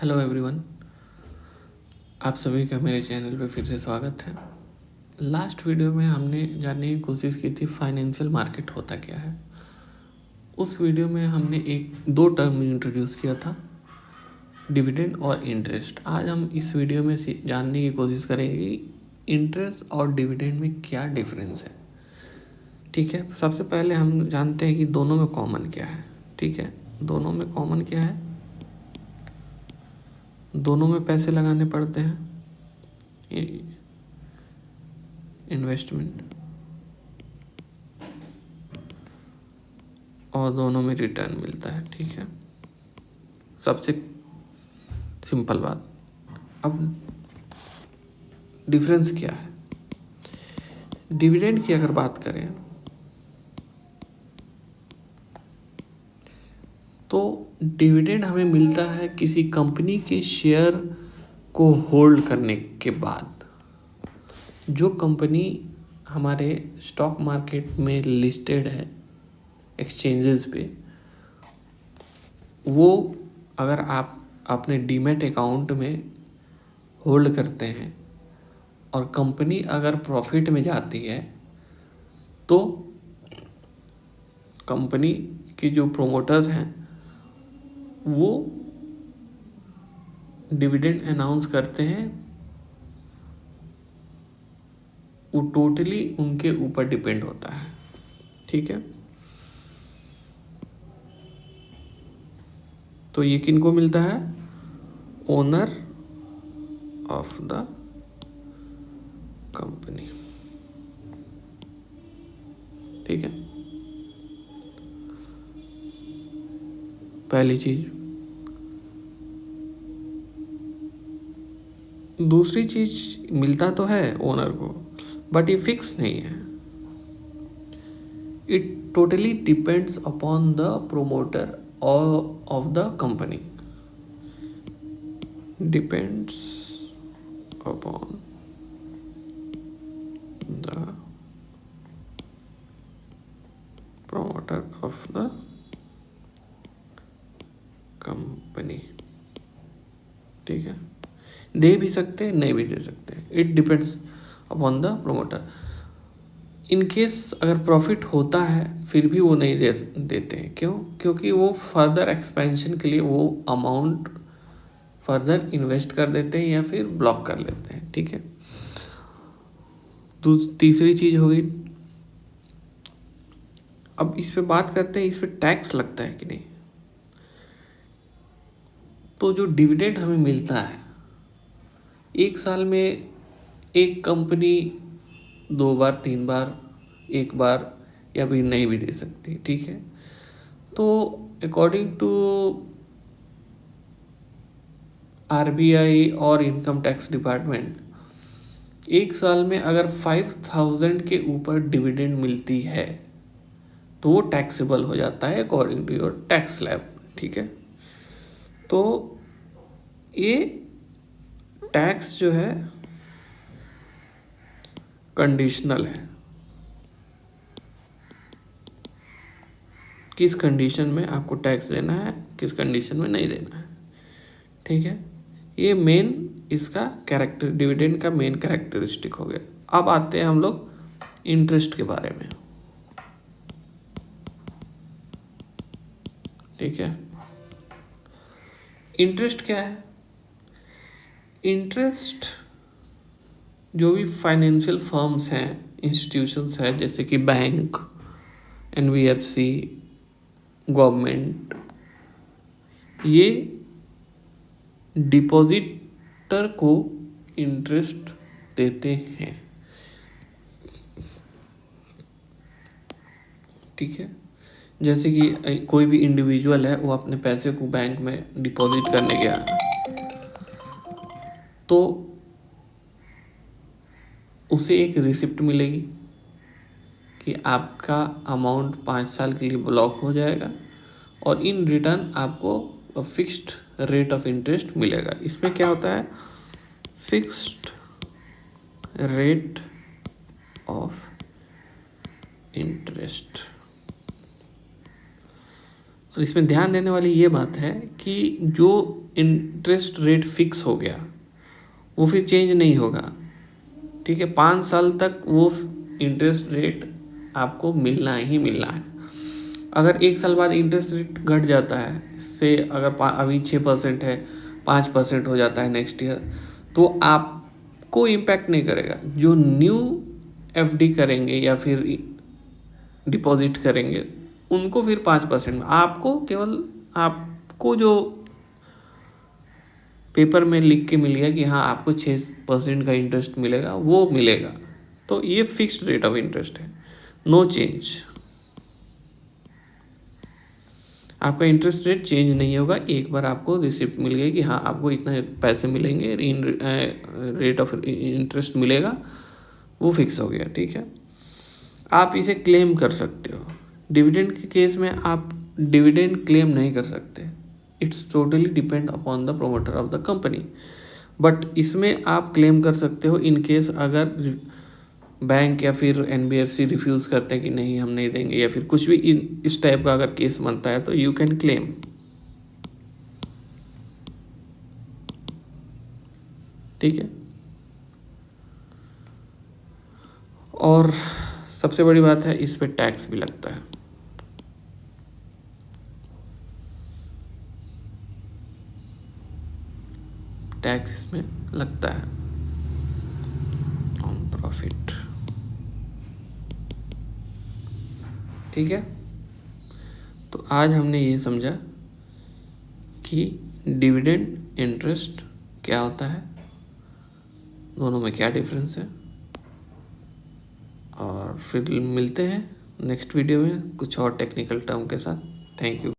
Hello everyone, आप सभी का मेरे चैनल पे फिर से स्वागत है। लास्ट वीडियो में हमने जानने की कोशिश की थी फाइनेंशियल मार्केट होता क्या है। उस वीडियो में हमने दो टर्म इंट्रोड्यूस किया था, डिविडेंड और इंटरेस्ट। आज हम इस वीडियो में जानने की कोशिश करेंगे कि इंटरेस्ट और डिविडेंड में क्या डिफरेंस है। ठीक है, सबसे पहले हम जानते हैं कि दोनों में कॉमन क्या है। ठीक है, दोनों में कॉमन क्या है? दोनों में पैसे लगाने पड़ते हैं, इन्वेस्टमेंट, और दोनों में रिटर्न मिलता है। ठीक है, सबसे सिंपल बात। अब डिफरेंस क्या है? डिविडेंड की अगर बात करें तो डिविडेंड हमें मिलता है किसी कंपनी के शेयर को होल्ड करने के बाद। जो कंपनी हमारे स्टॉक मार्केट में लिस्टेड है एक्सचेंजेस पे, वो अगर आप अपने डीमैट अकाउंट में होल्ड करते हैं और कंपनी अगर प्रॉफिट में जाती है तो कंपनी के जो प्रोमोटर्स हैं वो डिविडेंड अनाउंस करते हैं। वो टोटली उनके ऊपर डिपेंड होता है। ठीक है, तो ये किनको मिलता है? Owner of the company. ठीक है, पहली चीज। दूसरी चीज, मिलता तो है ओनर को बट ये फिक्स नहीं है। It totally depends upon the promoter of the company. Depends upon the promoter of the company. ठीक है, दे भी सकते हैं, नहीं भी दे सकते। It depends upon the promoter. In case अगर प्रॉफिट होता है फिर भी वो नहीं देते हैं। क्यों? क्योंकि वो फर्दर एक्सपेंशन के लिए वो अमाउंट फर्दर इन्वेस्ट कर देते हैं या फिर ब्लॉक कर लेते हैं। ठीक है, तीसरी चीज होगी, अब इस पे बात करते हैं, इस पे टैक्स लगता है कि नहीं। तो जो डिविडेंड हमें मिलता है, एक साल में एक कंपनी 2 बार 3 बार, एक बार या भी नहीं भी दे सकती। ठीक है, तो अकॉर्डिंग टू आरबीआई और इनकम टैक्स डिपार्टमेंट, एक साल में अगर 5,000 के ऊपर डिविडेंड मिलती है तो वो टैक्सेबल हो जाता है according to your tax slab. ठीक है, तो ये टैक्स जो है कंडीशनल है। किस कंडीशन में आपको टैक्स देना है, किस कंडीशन में नहीं देना है। ठीक है, ये मेन इसका कैरेक्टर, डिविडेंड का मेन कैरेक्टरिस्टिक हो गया। अब आते हैं हम लोग इंटरेस्ट के बारे में। ठीक है, इंटरेस्ट क्या है? इंटरेस्ट जो भी फाइनेंशियल फर्म्स हैं, इंस्टीट्यूशंस हैं, जैसे कि बैंक, एनबीएफसी, गवर्नमेंट, ये डिपॉजिटर को इंटरेस्ट देते हैं। ठीक है, जैसे कि कोई भी इंडिविजुअल है, वो अपने पैसे को बैंक में डिपॉजिट करने गया तो उसे एक रिसिप्ट मिलेगी कि आपका अमाउंट 5 साल के लिए ब्लॉक हो जाएगा और इन रिटर्न आपको फिक्स्ड रेट ऑफ इंटरेस्ट मिलेगा। इसमें क्या होता है? Fixed rate of interest. और इसमें ध्यान देने वाली ये बात है कि जो इंटरेस्ट रेट फिक्स हो गया वो फिर चेंज नहीं होगा, ठीक है। 5 साल तक वो इंटरेस्ट रेट आपको मिलना ही मिलना है। अगर 1 साल बाद इंटरेस्ट रेट घट जाता है, से अगर अभी 6% है 5% हो जाता है नेक्स्ट ईयर, तो आपको इम्पैक्ट नहीं करेगा। जो न्यू एफडी करेंगे या फिर डिपॉजिट करेंगे उनको फिर 5% में, आपको केवल आपको जो पेपर में लिख के मिल गया कि हाँ आपको 6% का इंटरेस्ट मिलेगा, वो मिलेगा। तो ये फिक्स्ड रेट ऑफ इंटरेस्ट है, नो चेंज। आपका इंटरेस्ट रेट चेंज नहीं होगा। एक बार आपको रिसिप्ट मिल गई कि हाँ आपको इतना पैसे मिलेंगे, रेट ऑफ इंटरेस्ट मिलेगा, वो फिक्स हो गया, ठीक है। आप इसे क्लेम कर सकते हो। डिविडेंड के केस में आप डिविडेंड क्लेम नहीं कर सकते, it's totally depend upon the promoter of the company. But इसमें आप क्लेम कर सकते हो इन केस अगर बैंक या फिर एनबीएफसी रिफ्यूज़ करते हैं कि नहीं हम नहीं देंगे, या फिर कुछ भी इस टाइप का अगर केस बनता है तो यू कैन क्लेम, ठीक है। और सबसे बड़ी बात है, इस पे टैक्स भी लगता है। टैक्स इसमें लगता है ऑन प्रॉफिट, ठीक है। तो आज हमने ये समझा कि डिविडेंड इंटरेस्ट क्या होता है, दोनों में क्या डिफरेंस है, और फिर मिलते हैं नेक्स्ट वीडियो में कुछ और टेक्निकल टर्म के साथ। Thank you.